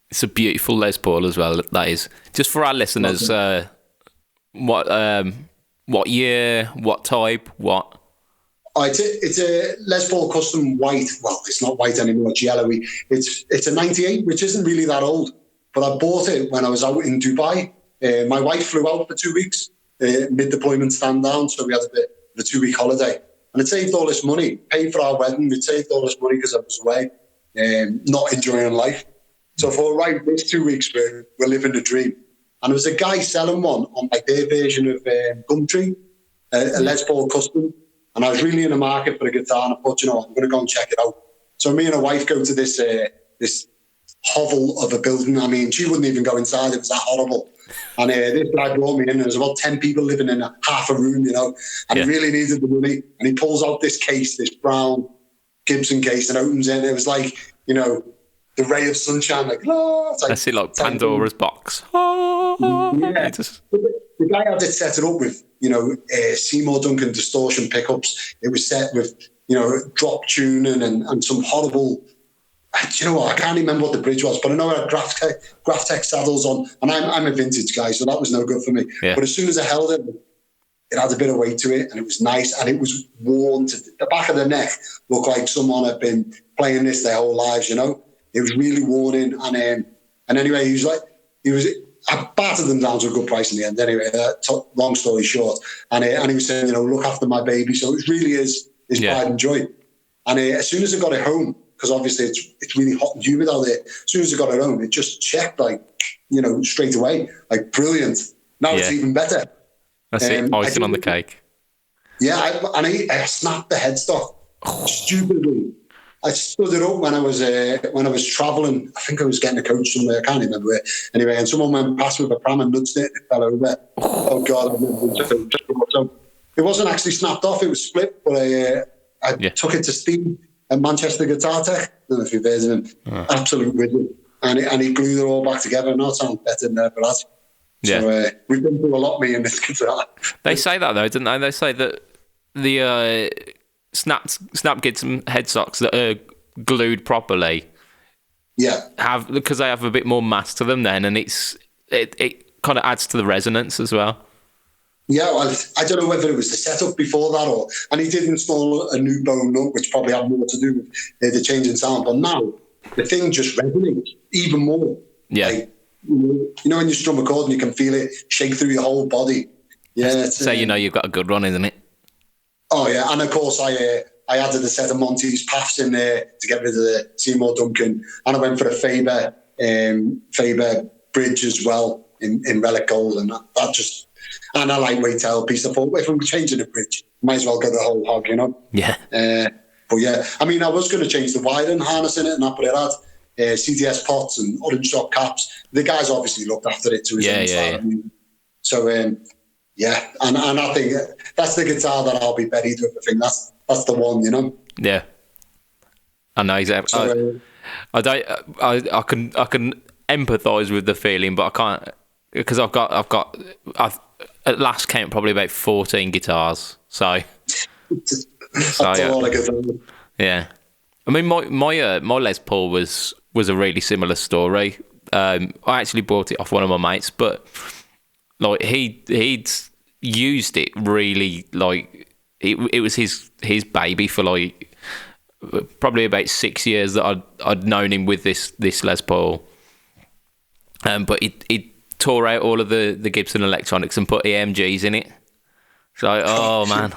It's a beautiful Les Paul as well. That is. Just for our listeners, what year, what type, what? Oh, it's a Les Paul custom white. Well, it's not white anymore. It's yellowy. It's a 98, which isn't really that old. But I bought it when I was out in Dubai. My wife flew out for 2 weeks. Mid-deployment stand down, so we had a bit of a 2-week holiday, and it saved all this money, paid for our wedding. It saved all this money because I was away, not enjoying life. So I thought, right, this 2 weeks we're living the dream. And there was a guy selling one on like their version of Gumtree, a Les Paul custom, and I was really in the market for a guitar, and I thought, you know, I'm going to go and check it out. So me and a wife go to this hovel of a building. I mean, she wouldn't even go inside; it was that horrible. And this guy brought me in, and there was about 10 people living in half a room, you know, and he really needed the money. And he pulls out this case, this brown Gibson case, and opens it. And it was like, you know, the ray of sunshine. Like, oh, it's like, I see, like Pandora's box. Yeah. The guy had it set it up with, you know, Seymour Duncan distortion pickups. It was set with, you know, drop tuning and some horrible. Do you know what? I can't remember what the bridge was, but I know I had Graphtec saddles on, and I'm a vintage guy, so that was no good for me. Yeah. But as soon as I held it, it had a bit of weight to it, and it was nice, and it was worn to the back of the neck. Looked like someone had been playing this their whole lives, you know. It was really worn in, and anyway, I battered them down to a good price in the end. Anyway, long story short, and he was saying, you know, look after my baby. So it really is pride and joy. And as soon as I got it home, because obviously it's really hot and humid out there. As soon as I got it home, it just checked, like, you know, straight away. Like, brilliant. Now it's even better. That's it, icing on the cake. Yeah, I snapped the headstock stupidly. I stood it up when I was travelling. I think I was getting a coach somewhere. I can't remember where. Anyway, and someone went past with a pram and nudged it. It fell over. Oh God! So it wasn't actually snapped off. It was split, but I took it to Steve at Manchester Guitar Tech. I don't know if you've heard of him. Absolute wizard. And he glued it all back together. Now it sounds better than ever has. Yeah. So we've been through a lot, me and this guitar. They say that though, don't they? They say that the snap Gibson headsocks that are glued properly, because they have a bit more mass to them then, and it kind of adds to the resonance as well. Yeah, well, I don't know whether it was the setup before that and he did install a new bone nut, which probably had more to do with the change in sound. But now the thing just resonates even more. Yeah. Like, you know when you strum a chord and you can feel it shake through your whole body. Yeah. So you know you've got a good one, isn't it? Oh yeah, and of course I added a set of Monty's Paths in there to get rid of the Seymour Duncan, and I went for a Faber bridge as well in relic gold, and that just. And a lightweight tail piece. I thought, if I'm changing the bridge, might as well go the whole hog, you know? Yeah. But yeah, I mean, I was going to change the wiring harness in it and that, but it had CTS pots and orange drop caps. The guys obviously looked after it to his own style. Yeah. So, and I think that's the guitar that I'll be buried with. I think that's the one, you know? Yeah. I know exactly. So, I can empathise with the feeling, but I can't, because I've at last count probably about 14 guitars. So that's a lot of guitars. Yeah, I mean my Les Paul was a really similar story. I actually bought it off one of my mates, but like he'd used it really, like it was his baby for like probably about 6 years that I'd known him with this Les Paul. But he tore out all of the Gibson electronics and put EMGs in it. So, oh man.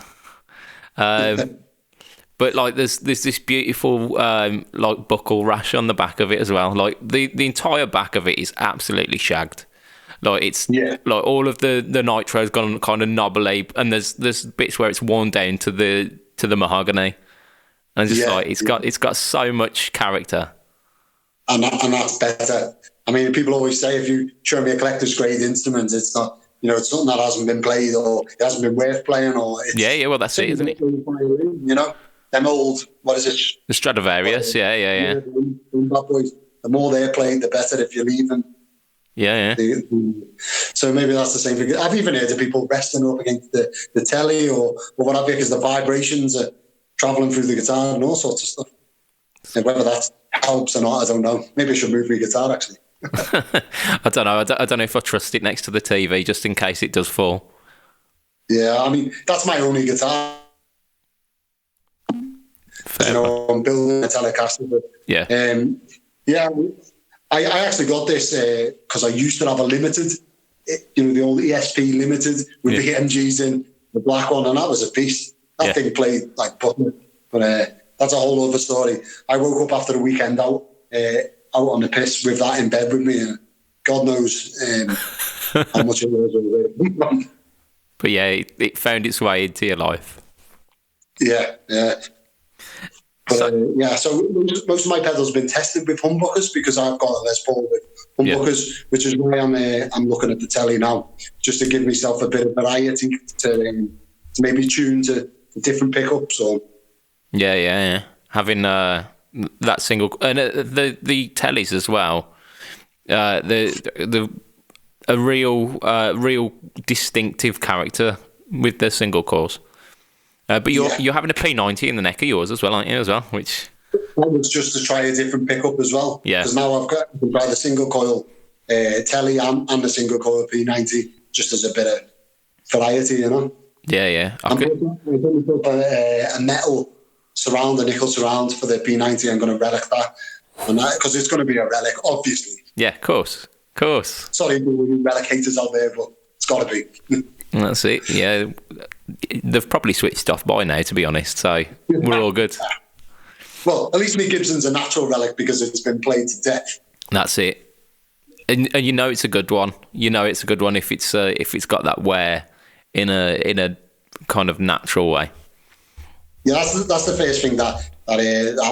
But like there's this beautiful like buckle rash on the back of it as well. Like the entire back of it is absolutely shagged. Like it's like all of the nitro's gone kind of knobbly, and there's bits where it's worn down to the mahogany, and just like it's got so much character. And that's better. I mean, people always say if you show me a collector's grade instrument, it's not, it's something that hasn't been played or it hasn't been worth playing, or it's, well, that's it, isn't it? Them old, what is it? The Stradivarius, yeah. The more they're played, the better if you leave them. Yeah. So maybe that's the same thing. I've even heard of people resting up against the telly or what have you, because the vibrations are travelling through the guitar and all sorts of stuff. And whether that helps or not, I don't know. Maybe I should move my guitar, actually. I don't know. I don't know if I trust it next to the TV just in case it does fall. Yeah, I mean, that's my only guitar. Fair I'm building a Telecaster. But, I actually got this because I used to have a limited, the old ESP limited with the MGs in, the black one, and that was a beast. That thing played like butter. But that's a whole other story. I woke up after the weekend out on the piss with that in bed with me, and God knows how much it was. But yeah, it found its way into your life. Yeah. But, so most of my pedals have been tested with humbuckers because I've got a Les Paul with humbuckers, which is why I'm looking at the telly now, just to give myself a bit of variety to maybe tune to different pickups. Or having that single and the tellies as well, a real distinctive character with the single cores. But you're having a P90 in the neck of yours as well, aren't you? Which that was just to try a different pickup as well. Yeah. Because now I can try the single coil telly and the single coil P90 just as a bit of variety, Yeah. I'm going to put a metal surround, a nickel surround for the P90. I'm going to relic that, and because it's going to be a relic, obviously. Yeah, of course. Sorry, relic haters out there, but it's got to be. That's it. Yeah. They've probably switched off by now, to be honest, so we're all good. Well, at least me Gibson's a natural relic because it's been played to death. That's it. And it's a good one. It's a good one if it's got that wear in a kind of natural way. Yeah, that's the first thing that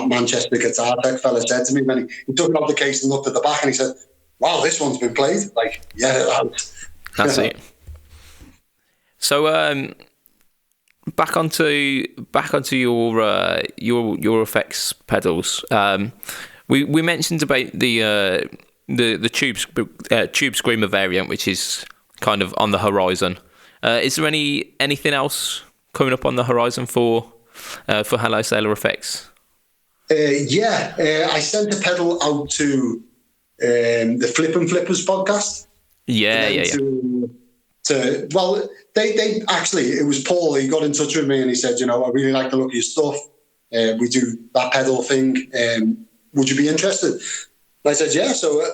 Manchester Guitar Tech fella said to me when he took it off the case and looked at the back and he said, "Wow, this one's been played." Like, yeah, that's it. So back onto your effects pedals. We mentioned about the tube screamer variant, which is kind of on the horizon. Is there anything else coming up on the horizon for Hello Sailor Effects? I sent a pedal out to the Flip and Flippers podcast. They actually, it was Paul. He got in touch with me and he said, I really like the look of your stuff. We do that pedal thing. Would you be interested? And I said, yeah. So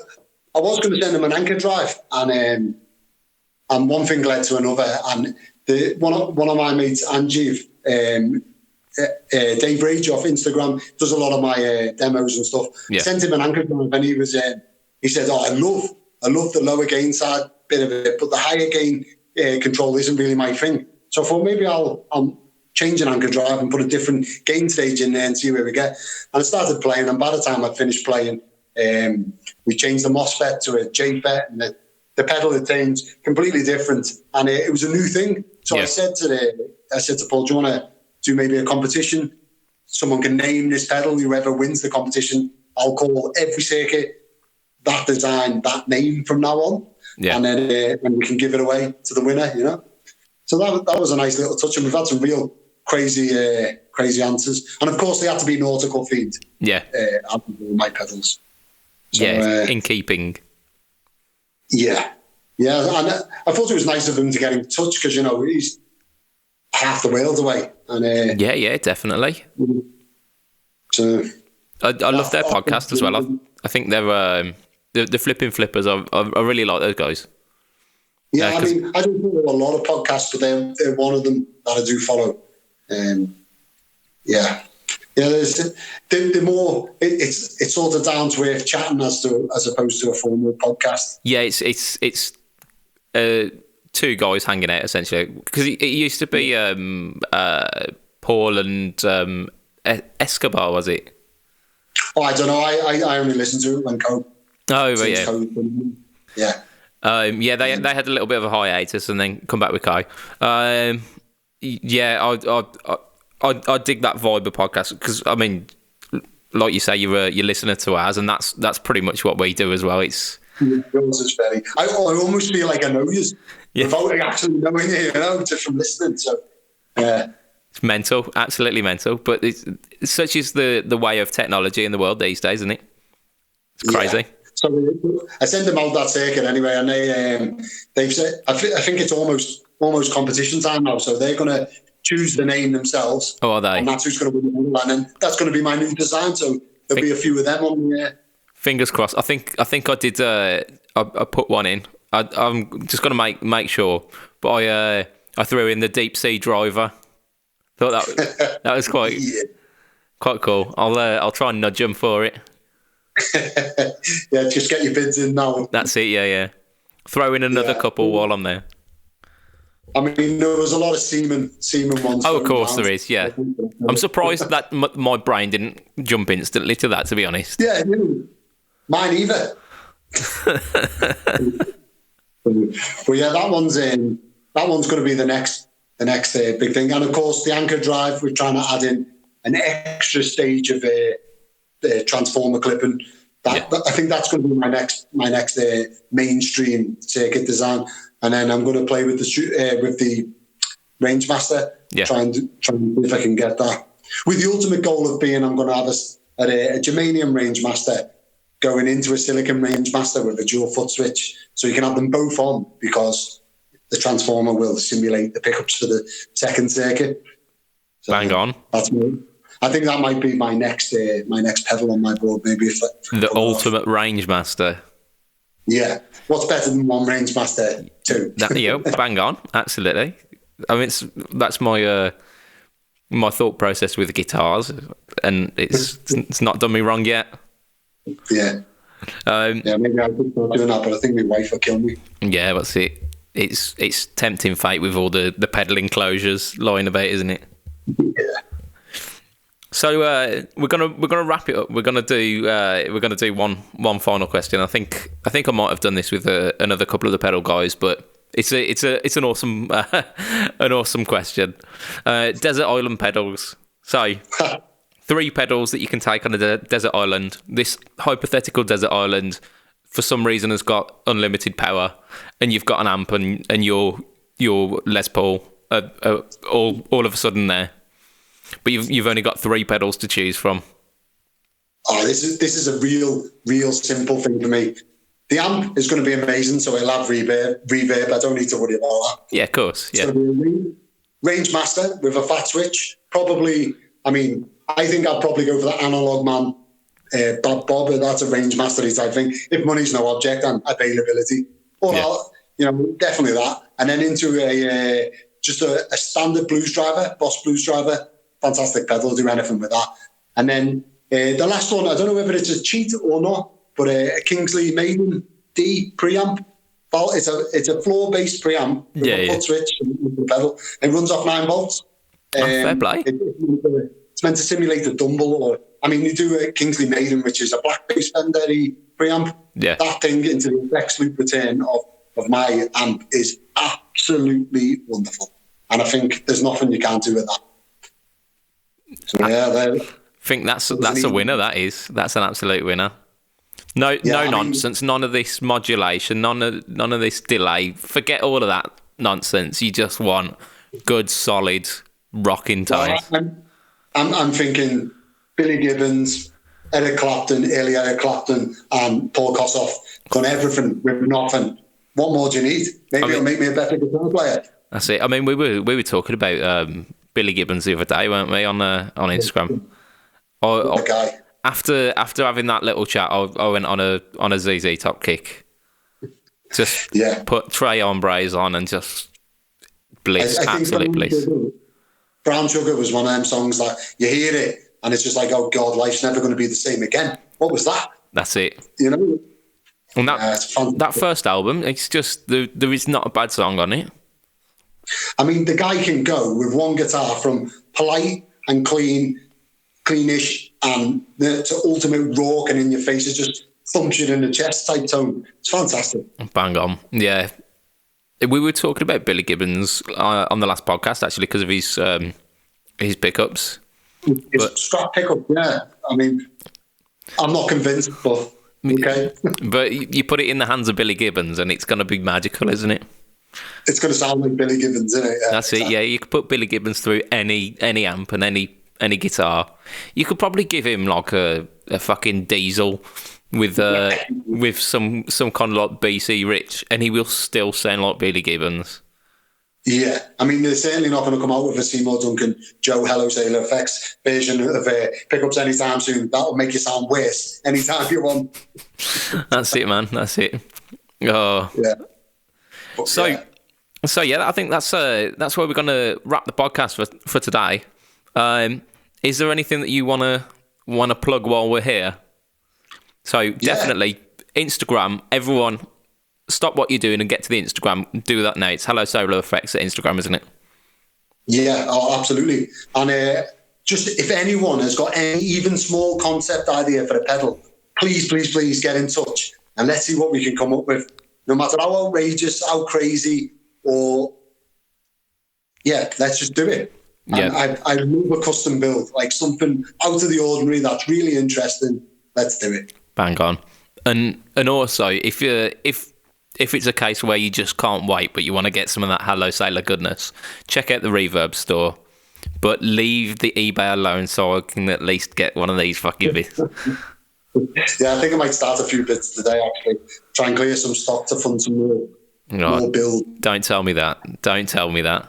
I was going to send him an anchor drive, and one thing led to another. And one of my mates, Anjeev, Dave Rage off Instagram, does a lot of my demos and stuff. Yeah. Sent him an anchor drive, and he said, "Oh, I love the lower gain side bit of it, but the higher gain control isn't really my thing." So I thought maybe I'll change an anchor drive and put a different gain stage in there and see where we get. And I started playing, and by the time I'd finished playing, we changed the MOSFET to a JFET, and the pedal had changed completely different, and it was a new thing. So I said to Paul, "Do you want to do maybe a competition? Someone can name this pedal. Whoever wins the competition, I'll call every circuit that design, that name from now on." Yeah. And then we can give it away to the winner, So that was a nice little touch, and we've had some real crazy answers. And of course, they had to be nautical themed. Yeah. My pedals. So, in keeping. Yeah. And I thought it was nice of him to get in touch because half the world away. And yeah, definitely. So I love their podcast as well. I think they're the Flipping Flippers. I really like those guys. Yeah, I mean, I don't follow a lot of podcasts, but they're one of them that I do follow. Yeah. There's the more it's sort of down to earth chatting as opposed to a formal podcast. Yeah, it's two guys hanging out essentially, because it used to be Paul and Escobar, was it? Oh, I don't know. I only listened to it when Cope. Oh, right, yeah. Yeah. Yeah, they had a little bit of a hiatus and then come back with Kai. Yeah, I dig that vibe of podcast, because I mean, like you say, you're listener to ours, and that's pretty much what we do as well. It's I almost feel like I know you without actually knowing you, just from listening. So yeah, it's mental, absolutely mental. But it's such is the way of technology in the world these days, isn't it? It's crazy. Yeah. So I sent them out that circuit anyway, and they've said I think it's almost competition time now. So they're going to choose the name themselves. Oh, are they? And that's who's going to win the medal, and that's going to be my new design. So there'll be a few of them on the. Fingers crossed. I think I did. I put one in. I'm just going to make sure, but I threw in the deep sea driver. Thought that was quite cool. I'll try and nudge them for it. Yeah, just get your bids in now. That's it. Yeah. Throw in another couple while I'm there. I mean, there was a lot of semen ones. Oh, of course there is. Yeah, I'm surprised that my brain didn't jump instantly to that. To be honest. Yeah, mine either. Well, yeah, that one's going to be the next big thing, and of course the anchor drive. We're trying to add in an extra stage of transformer clipping. I think that's going to be my next mainstream circuit design, and then I'm going to play with the Rangemaster. Yeah. Try and see if I can get that. With the ultimate goal of being, I'm going to have a germanium Rangemaster going into a silicon Rangemaster with a dual foot switch, so you can have them both on, because the transformer will simulate the pickups for the second circuit. So bang on. That's me. I think that might be my next pedal on my board. Maybe if the ultimate Rangemaster. Yeah, what's better than one Rangemaster? Two. Bang on. Absolutely. I mean, that's my my thought process with guitars, and it's not done me wrong yet. Yeah. Maybe I could start doing that, but I think my wife will kill me. Yeah, that's it. It's tempting fate with all the pedal enclosures lying about, isn't it? Yeah. So we're gonna wrap it up. We're gonna do one final question. I think I might have done this with another couple of the pedal guys, but it's an awesome an awesome question. Desert island pedals. So 3 pedals that you can take on a desert island. This hypothetical desert island, for some reason, has got unlimited power, and you've got an amp and your Les Paul all of a sudden there. But you've only got 3 pedals to choose from. Oh, this is a real simple thing for me. The amp is going to be amazing, so it'll have reverb. I don't need to worry about that. Yeah, of course. Yeah. So the Rangemaster with a fat switch. Probably, I mean, I think I'd probably go for the Analog Man Bob. That's a Rangemaster type thing. If money's no object, and availability. Or definitely that. And then into a standard blues driver, Boss blues driver. Fantastic pedal, do anything with that. And then the last one, I don't know whether it's a cheat or not, but a Kingsley Maiden D preamp. It's a floor-based preamp with a foot switch and the pedal. It runs off 9 volts. Fair play. It's meant to simulate a Dumble, you do a Kingsley Maiden, which is a black bass Fender preamp. Yeah. That thing into the effects loop return of my amp is absolutely wonderful. And I think there's nothing you can't do with that. So, I think that's a winner. That's an absolute winner. No nonsense. None of this modulation. None of this delay. Forget all of that nonsense. You just want good, solid rocking tones. I'm thinking Billy Gibbons, Eric Clapton, early Eric Clapton, and Paul Kossoff done everything with nothing. What more do you need? Maybe it'll make me a better guitar player. That's it. I mean, we were talking about Billy Gibbons the other day, weren't we, on Instagram? The guy. After having that little chat, I went on a ZZ Top kick. Just put Trey Hombres on and just bliss, I absolute bliss. Brown Sugar was one of them songs that you hear it and it's just like, oh God, life's never going to be the same again. What was that? That's it. You know? And that first album, it's just, there is not a bad song on it. I mean, the guy can go with one guitar from polite and cleanish, and to ultimate rock and in your face is just function in the chest type tone. It's fantastic. Bang on. Yeah. We were talking about Billy Gibbons on the last podcast, actually, because of his pickups. His strap pickup, yeah. I mean, I'm not convinced, but okay. But you put it in the hands of Billy Gibbons and it's going to be magical, isn't it? It's going to sound like Billy Gibbons, isn't it? Yeah, that's exactly. It, yeah. You could put Billy Gibbons through any amp and any guitar. You could probably give him like a fucking diesel with some kind of like BC Rich, and he will still sound like Billy Gibbons. Yeah, I mean, they're certainly not going to come out with a Seymour Duncan, Joe Hello Sailor Effects version of Pickups anytime soon. That'll make you sound worse anytime you want. That's it, man. That's it. Oh, yeah. But, so yeah, I think that's where we're going to wrap the podcast for today. Is there anything that you want to plug while we're here? So definitely Instagram. Everyone, stop what you're doing and get to the Instagram. Do that now. It's Hello Solar Effects at Instagram, isn't it? Yeah, absolutely. And just if anyone has got any even small concept idea for a pedal, please get in touch and let's see what we can come up with. No matter how outrageous, how crazy, or let's just do it. Yeah. I love a custom build, like something out of the ordinary that's really interesting. Let's do it. Bang on. And also, if it's a case where you just can't wait, but you want to get some of that Hello Sailor goodness, check out the Reverb store. But leave the eBay alone so I can at least get one of these fucking bits. Yeah, I think I might start a few bits today, actually. Try and clear some stock to fund some more build. Don't tell me that. Don't tell me that.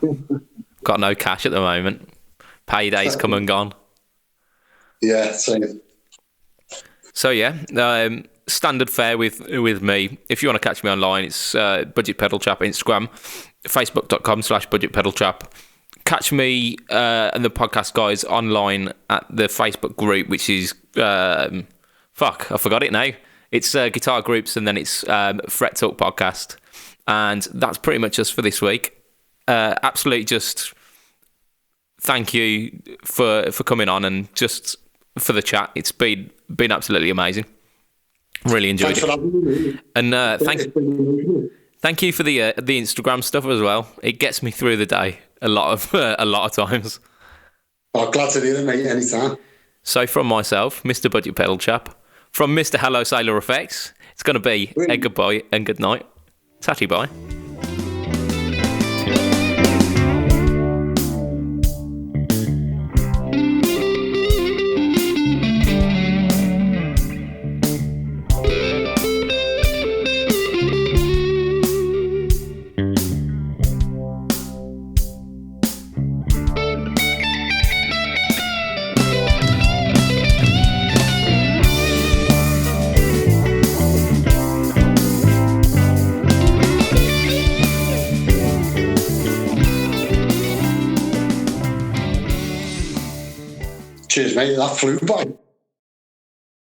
Got no cash at the moment. Payday's come and gone. Yeah, same. So yeah, standard fare with me. If you want to catch me online, it's BudgetPedalChap Instagram, Facebook.com/BudgetPedalChap. Catch me and the podcast guys online at the Facebook group, which is I forgot it now. It's guitar groups, and then it's Fret Talk Podcast, and that's pretty much us for this week. Absolutely, just thank you for coming on and just for the chat. It's been absolutely amazing. Really enjoyed it. And thank you for the Instagram stuff as well. It gets me through the day a lot of times. Oh, glad to do it, mate. Anytime. So from myself, Mr. Budget Pedal Chap, from Mr. Hello Sailor Effects, it's going to be a goodbye and good night. Tatty bye. Cheers, mate. That flew by.